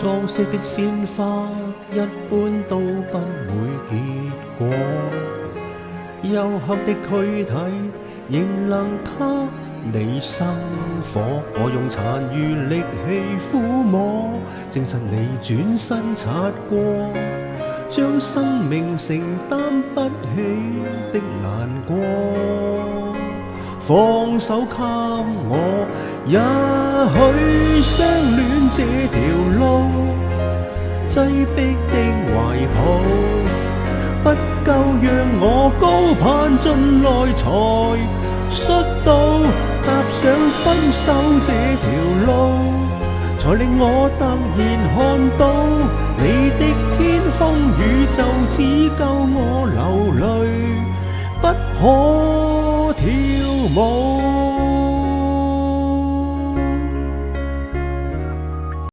裝飾的鮮花一般都不會結果，幽黑的軀體仍能給你生火。我用殘餘力氣撫摸，證實你轉身擦過，將生命承擔不起的難過。放手給我，也許相戀這條路，擠迫的懷抱不夠讓我高攀進來才摔倒，踏上分手這條路，才令我突然看到你的天空宇宙只夠我流淚，不可跳舞。